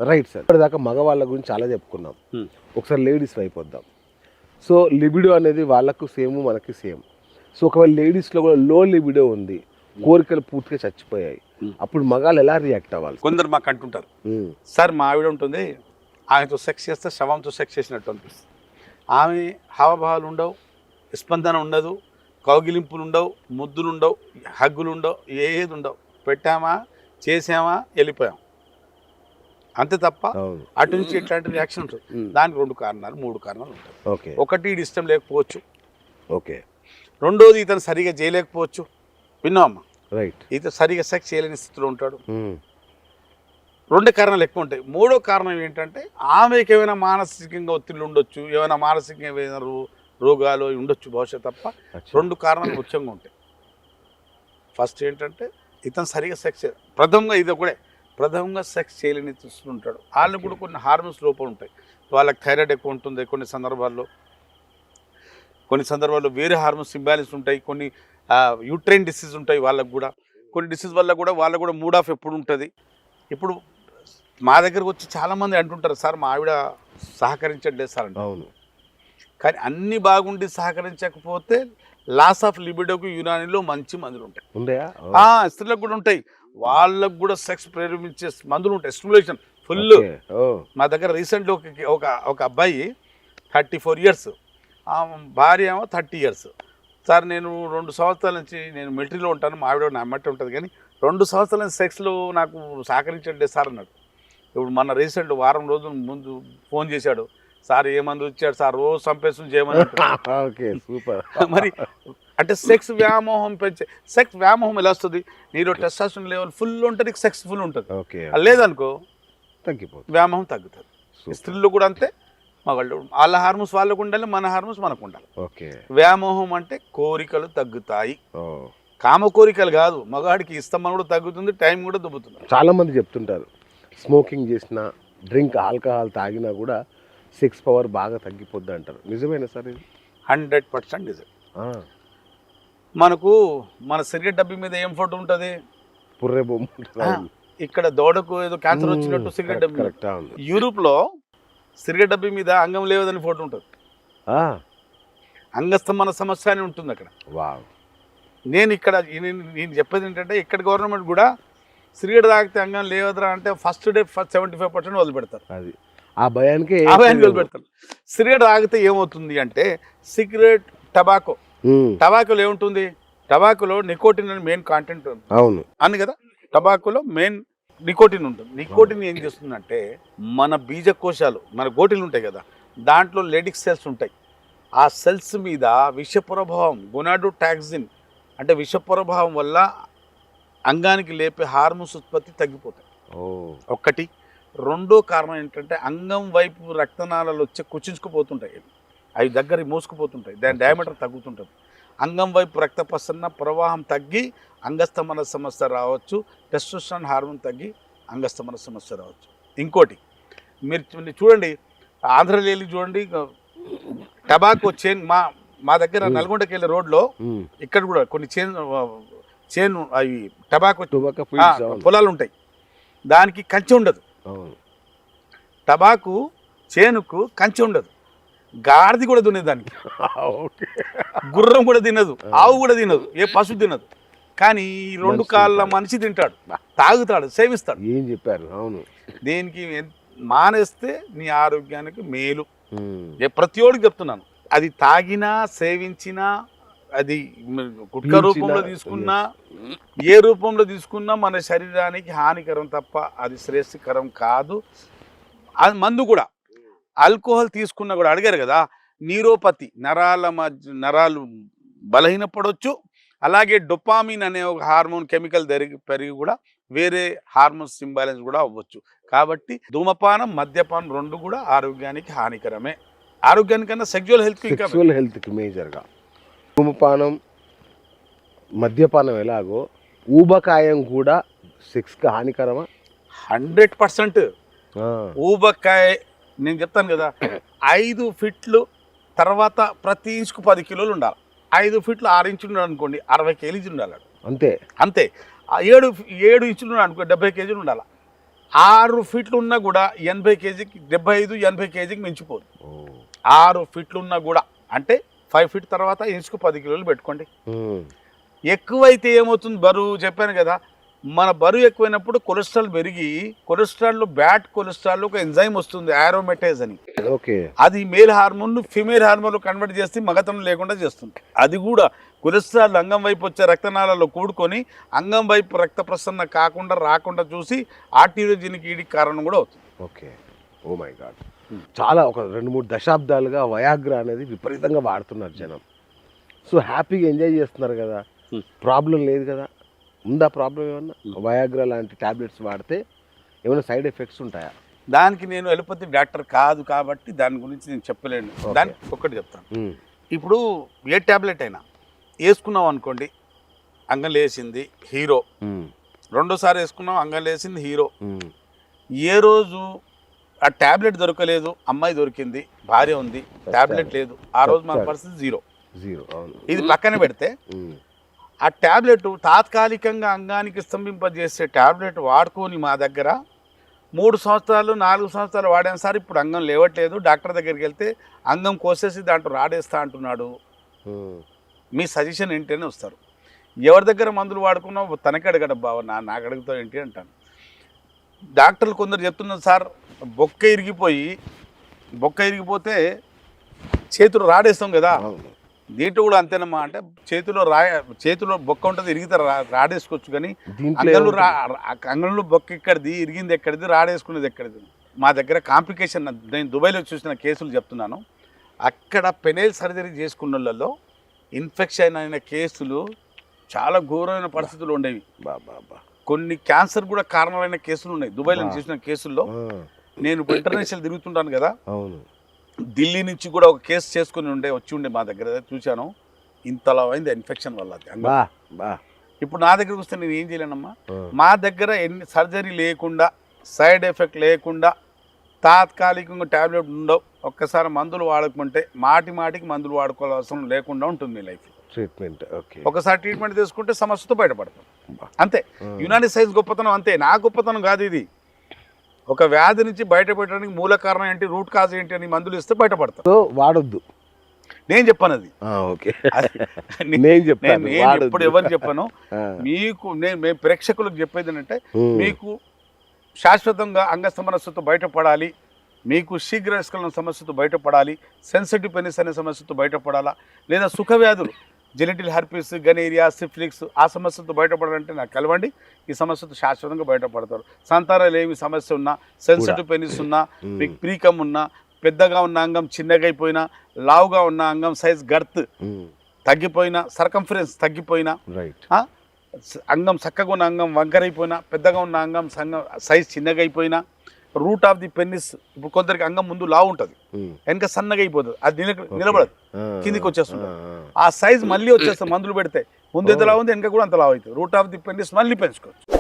Right sir. ఇప్పటిదాకా మగవాళ్ళ గురించి చాలా చెప్పుకున్నాం, ఒకసారి లేడీస్ వైపు వద్దాం. సో లిబిడో అనేది వాళ్ళకు సేమ్ మనకి సేమ్. సో ఒకవేళ లేడీస్లో కూడా లో లిబిడో ఉంది, కోరికలు పూర్తిగా చచ్చిపోయాయి, అప్పుడు మగాళ్ళు ఎలా రియాక్ట్ అవ్వాలి? కొందరు మాకు అంటుంటారు, సార్ మా ఆవిడ ఉంటుంది, ఆమెతో సెక్స్ చేస్తే శవంతో సెక్స్ చేసినట్టు అనిపిస్తుంది. ఆమె హావభావాలు ఉండవు, స్పందన ఉండదు, కౌగిలింపులు ఉండవు, ముద్దులు ఉండవు, హగ్గులు ఉండవు, ఏది ఉండవు. పెట్టామా, చేసామా, వెళ్ళిపోయాం అంతే తప్ప అటు నుంచి ఇట్లాంటి రియాక్షన్ ఉంటుంది. దానికి 2 కారణాలు 3 కారణాలు ఉంటాయి. ఓకే, ఒకటి ఇది ఇష్టం లేకపోవచ్చు, ఓకే. రెండోది ఇతను సరిగా చేయలేకపోవచ్చు, విన్నామమ్మా, రైట్, ఇతను సరిగా సెక్స్ చేయలేని స్థితిలో ఉంటాడు. 2 కారణాలు ఎక్కువ ఉంటాయి. 3వ కారణం ఏంటంటే ఆమెకి ఏమైనా మానసికంగా ఒత్తిళ్ళు ఉండొచ్చు, ఏమైనా మానసికంగా ఏమైనా రోగాలు ఉండొచ్చు భవిష్యత్ తప్ప 2 కారణాలు ముఖ్యంగా ఉంటాయి. ఫస్ట్ ఏంటంటే ఇతను సరిగా సెక్స్ ప్రథమంగా సెక్స్ చేయలేని చూస్తుంటాడు. వాళ్ళకి కూడా కొన్ని హార్మోన్స్ లోపం ఉంటాయి. వాళ్ళకి థైరాయిడ్ ఎక్కువ ఉంటుంది, కొన్ని సందర్భాల్లో వేరే హార్మోన్స్ ఇంబ్యాలెన్స్ ఉంటాయి, కొన్ని యూట్రైన్ డిసీజ్ ఉంటాయి వాళ్ళకు కూడా. కొన్ని డిసీజ్ వల్ల కూడా వాళ్ళకు కూడా మూడ్ ఆఫ్ ఎప్పుడు ఉంటుంది. ఇప్పుడు మా దగ్గరకు వచ్చి చాలామంది అంటుంటారు, సార్ మా ఆవిడ సహకరించట్లేదు సార్ అంటే. అవును, కానీ అన్ని బాగుండి సహకరించకపోతే లాస్ ఆఫ్ లిబిడోకు యునానిలో మంచి మందులు ఉంటాయి. స్త్రీలకు కూడా ఉంటాయి, వాళ్ళకు కూడా సెక్స్ ప్రేరేపించే మందులు ఉంటాయి, స్టిమ్యులేషన్ ఫుల్. మా దగ్గర రీసెంట్లీ ఒక అబ్బాయి 34 years, భార్య ఏమో 30 years. సార్ నేను 2 సంవత్సరాల నుంచి నేను మిలిటరీలో ఉంటాను, మా ఆవిడ నా అమ్మటే ఉంటుంది, కానీ 2 సంవత్సరాల నుంచి సెక్స్లో నాకు సహకరించట్లేదు సార్ అన్నాడు. ఇప్పుడు మన రీసెంట్ వారం రోజుల ముందు ఫోన్ చేశాడు, సార్ ఏ మందు ఇచ్చాడు సార్, రోజు చంపేస్తుంది చేయమని. Okay, super. మరి అంటే సెక్స్ వ్యామోహం పెంచే, సెక్స్ వ్యామోహం ఎలా వస్తుంది? నీలో టెస్టోస్టెరాన్ లెవెల్ ఫుల్ ఉంటుంది, సెక్స్ ఫుల్ ఉంటుంది. లేదనుకో తగ్గిపోతుంది, వ్యామోహం తగ్గుతుంది. స్త్రీలు కూడా అంతే, మగాళ్ళు వాళ్ళ హార్మోన్స్ వాళ్ళకు ఉండాలి, మన హార్మోన్స్ మనకు ఉండాలి. వ్యామోహం అంటే కోరికలు తగ్గుతాయి, కామ కోరికలు కాదు. మగాడికి ఇష్టం కూడా తగ్గుతుంది, టైం కూడా దుబ్బుతుంది. చాలా మంది చెప్తుంటారు స్మోకింగ్ చేసినా, డ్రింక్ ఆల్కహాల్ తాగినా కూడా సెక్స్ పవర్ బాగా తగ్గిపోద్ది అంటారు. నిజమేనా సార్ ఇది? 100% నిజం. మనకు మన సిగరెట్ డబ్బి మీద ఏం ఫోటో ఉంటుంది? పుర్రె బొమ్మ. ఇక్కడ దోడకు ఏదో క్యాన్సర్ వచ్చినట్టు సిగరెట్ డబ్బి. యూరోప్లో సిగరెట్ డబ్బి మీద అంగం లేవదని ఫోటో ఉంటుంది, అంగస్తంభన సమస్య అని ఉంటుంది అక్కడ. నేను చెప్పేది ఏంటంటే ఇక్కడ గవర్నమెంట్ కూడా సిగరెట్ తాగితే అంగం లేవదరా అంటే ఫస్ట్ డే 75% వదిలిపెడతారు. అది ఆ భయానికి వదిలిపెడతారు. సిగరెట్ తాగితే ఏమవుతుంది అంటే, సిగరెట్ టబాకోలో ఏముంటుంది? టబాకోలో నికోటిన్ అని మెయిన్ కాంటెంట్ ఉంది. అవును అని కదా, టబాకోలో మెయిన్ నికోటిన్ ఉంటుంది. నికోటిన్ ఏం చేస్తుందంటే మన బీజకోశాలు, మన గోటిలు ఉంటాయి కదా, దాంట్లో లెడిక్ సెల్స్ ఉంటాయి. ఆ సెల్స్ మీద విష ప్రభావం, గొనాడోటాక్సిన్ అంటే విష ప్రభావం వల్ల అంగానికి లేపే హార్మోన్స్ ఉత్పత్తి తగ్గిపోతాయి. ఒకటి. 2వ కారణం ఏంటంటే అంగం వైపు రక్తనాళాలు వచ్చి కుచించుకుపోతుంటాయి, అవి దగ్గర మోసుకుపోతుంటాయి, దాని డయామీటర్ తగ్గుతుంటుంది. అంగం వైపు రక్త ప్రవాహం తగ్గి అంగస్తంభన సమస్య రావచ్చు, టెస్టోస్టెరాన్ హార్మోన్ తగ్గి అంగస్తంభన సమస్య రావచ్చు. ఇంకోటి మీరు చూడండి, ఆంధ్రలేలి చూడండి, టబాకో చైన్ మా దగ్గర నల్గొండకి వెళ్ళే రోడ్లో ఇక్కడ కూడా కొన్ని చైన్ అవి టబాకో పొలాలు ఉంటాయి, దానికి కంచె ఉండదు. టబాకు చేనుకు కంచె ఉండదు, గాడిది కూడా తినేది దానికి, గుర్రం కూడా తినదు, ఆవు కూడా తినదు, ఏ పశువు తినదు. కానీ 2 కాళ్ళ మనిషి తింటాడు, తాగుతాడు, సేవిస్తాడు. ఏం చెప్పారు? అవును. దేనికి మానేస్తే నీ ఆరోగ్యానికి మేలు. ప్రతి ఒడికి చెప్తున్నాను, అది తాగినా సేవించినా, అది గుట్క రూపంలో తీసుకున్నా, ఏ రూపంలో తీసుకున్నా మన శరీరానికి హానికరం తప్ప అది శ్రేయస్కరం కాదు. అది మందు కూడా, ఆల్కహాల్ తీసుకున్నా కూడా, అడిగారు కదా, న్యూరోపతి, నరాలు బలహీనపడవచ్చు. అలాగే డొపామిన్ అనే ఒక హార్మోన్ కెమికల్ పెరిగి కూడా వేరే హార్మోన్స్ ఇంబ్యాలెన్స్ కూడా అవ్వచ్చు. కాబట్టి ధూమపానం, మద్యపానం 2 కూడా ఆరోగ్యానికి హానికరమే. ఆరోగ్యానికన్నా సెక్సువల్ హెల్త్కి మేజర్గా ధూమపానం, మద్యపానం ఎలాగో ఊబకాయం కూడా సెక్స్కి హానికరమా? 100%. ఊబకాయ నేను చెప్తాను కదా, 5 ఫీట్లు తర్వాత ప్రతి ఇంచుకు 10 కిలోలు ఉండాలి. 5 ఫీట్లు 6 ఇంచులు ఉన్నాడు అనుకోండి, 60 కేజీలు ఉండాలి. అంతే. 7 ఇంచులు ఉన్నాడు అనుకో, 70 కేజీలు ఉండాలి. 6 ఫీట్లు ఉన్నా కూడా 80 కేజీకి 75-80 కేజీకి మించిపోదు. 6 ఫీట్లు ఉన్నా కూడా అంటే 5 ఫీట్ తర్వాత ఇంచుకు 10 కిలోలు పెట్టుకోండి. ఎక్కువైతే ఏమవుతుంది బరువు చెప్పాను కదా, మన బరువు ఎక్కువైనప్పుడు కొలెస్ట్రాల్ పెరిగి కొలెస్ట్రాల్లో బ్యాడ్ కొలెస్ట్రాల్ ఒక ఎంజైమ్ వస్తుంది ఆరోమెటేజ్ అని. ఓకే. అది male hormone female hormone convert చేసి మగతనం లేకుండా చేస్తుంది. అది కూడా కొలెస్ట్రాల్ అంగం వైపు వచ్చే రక్తనాళాల్లో కూడుకొని అంగం వైపు రక్త ప్రసరణ కాకుండా రాకుండా చూసి ఆర్టీరియోజెనిక్ ఈడికి కారణం కూడా అవుతుంది. ఓకే. Oh my god. చాలా ఒక 2-3 దశాబ్దాలుగా వయాగ్రా అనేది విపరీతంగా వాడుతున్నారు జనం. సో హ్యాపీగా ఎంజాయ్ చేస్తున్నారు కదా, ప్రాబ్లం లేదు కదా. ఉందా ప్రాబ్లం ఏమన్నా? వయాగ్రా లాంటి టాబ్లెట్స్ వాడితే ఏమైనా సైడ్ ఎఫెక్ట్స్ ఉంటాయా? దానికి నేను ఎలోపతి డాక్టర్ కాదు కాబట్టి దాని గురించి నేను చెప్పలేను. దానికి ఒక్కటి చెప్తాను. ఇప్పుడు ఏ ట్యాబ్లెట్ అయినా వేసుకున్నాం అనుకోండి, అంగం లేచింది హీరో. రెండోసారి వేసుకున్నాం, అంగం లేచింది హీరో. ఏ రోజు ఆ ట్యాబ్లెట్ దొరకలేదు, అమ్మాయి దొరికింది, భార్య ఉంది, ట్యాబ్లెట్ లేదు, ఆ రోజు మన పరిస్థితి జీరో. ఇది పక్కన పెడితే ఆ ట్యాబ్లెట్ తాత్కాలికంగా అంగానికి స్తంభింపజేసే ట్యాబ్లెట్ వాడుకొని మా దగ్గర 3 సంవత్సరాలు 4 సంవత్సరాలు వాడాను సార్, ఇప్పుడు అంగం లేవట్లేదు, డాక్టర్ దగ్గరికి వెళ్తే అంగం కోసేసి దాంట్లో రాడేస్తా అంటున్నాడు, మీ సజెషన్ ఏంటి అని వస్తారు. ఎవరి దగ్గర మందులు వాడుకున్నావు తనకి అడగడ బావ, నాకు అడుగుతావు ఏంటి అంటాను. డాక్టర్లు కొందరు చెప్తున్నారు సార్, బొక్క ఇరిగిపోతే చేతులు రాడేస్తాం కదా, దీంట్లో కూడా అంతేనమ్మా అంటే చేతిలో బొక్క ఉంటుంది, ఇరిగితే రాడేసుకోవచ్చు, కానీ అంగంలో బొక్క ఎక్కడిది, ఇరిగింది ఎక్కడిది, రాడేసుకునేది ఎక్కడిది. మా దగ్గర కాంప్లికేషన్, నేను దుబాయ్లో చూసిన కేసులు చెప్తున్నాను, అక్కడ పెనైల్ సర్జరీ చేసుకున్న వాళ్ళలో ఇన్ఫెక్షన్ అయిన కేసులు చాలా ఘోరమైన పరిస్థితులు ఉండేవి. కొన్ని క్యాన్సర్ కూడా కారణమైన కేసులు ఉన్నాయి దుబాయ్లో చూసిన కేసుల్లో. నేను ఇంటర్నేషనల్ తిరుగుతుంటాను కదా, ఢిల్లీ నుంచి కూడా ఒక కేసు చేసుకుని వచ్చి ఉండే మా దగ్గర చూశాను. ఇంతలా అయింది ఇన్ఫెక్షన్ వల్ల. ఇప్పుడు నా దగ్గరకు వస్తే నేను ఏం చేయలేనమ్మా, మా దగ్గర ఎన్ని సర్జరీ లేకుండా సైడ్ ఎఫెక్ట్ లేకుండా తాత్కాలికంగా ట్యాబ్లెట్ ఉండవు, ఒక్కసారి మందులు వాడుకుంటే మాటికి మందులు వాడుకోవాల్సిన అవసరం లేకుండా ఉంటుంది మీ లైఫ్ ట్రీట్మెంట్. ఒకసారి ట్రీట్మెంట్ తీసుకుంటే సమస్యతో బయటపడతాం అంతే. యునాని సైన్స్ గొప్పతనం అంతే, నా గొప్పతనం కాదు ఇది. ఒక వ్యాధి నుంచి బయటపెట్టడానికి మూల కారణం ఏంటి, రూట్ కాజ్ ఏంటి అని మందులు ఇస్తే బయటపడతాం. సో వాడొద్దు, నేను చెప్పాను అది. నేను ఇప్పుడు ఎవరు చెప్పాను మీకు, మేము ప్రేక్షకులకు చెప్పేది ఏంటంటే, మీకు శాశ్వతంగా అంగస్తంభనతో బయటపడాలి, మీకు శీఘ్రస్ఖలన సమస్యతో బయటపడాలి, సెన్సిటివ్ పెనిస్ అనే సమస్యతో బయటపడాలా, లేదా సుఖ వ్యాధులు జెనిటల్ హెర్పిస్, గనేరియా, సిఫిలిక్స్ ఆ సమస్యతో బయటపడాలంటే నాకు కలవండి, ఈ సమస్యతో శాశ్వతంగా బయటపడతారు. సంతానాలు ఏమి సమస్య ఉన్నా, సెన్సిటివ్ పెనిస్ ఉన్నా, మీకు ప్రీకమ్ ఉన్నా, పెద్దగా ఉన్న అంగం చిన్నగా అయిపోయినా, లావుగా ఉన్న అంగం సైజ్ గర్త్ తగ్గిపోయినా, సర్కంఫరెన్స్ తగ్గిపోయినా, అంగం చక్కగా ఉన్న అంగం వంకరైపోయినా, పెద్దగా ఉన్న అంగం సైజ్ చిన్నగా అయిపోయినా, రూట్ ఆఫ్ ది పెన్నిస్, ఇప్పుడు కొందరికి అంగం ముందు లావు ఉంటుంది, వెనక సన్నగా అయిపోతుంది, అది నిలబడదు, కిందికి వచ్చేస్తుంది, ఆ సైజ్ మళ్ళీ వచ్చేస్తుంది మందులు పెడితే. ముందు ఎంత లావు ఉంది, వెనక కూడా అంత లావు అవుతుంది. రూట్ ఆఫ్ ది పెన్నిస్ మళ్ళీ పెంచుకోవచ్చు.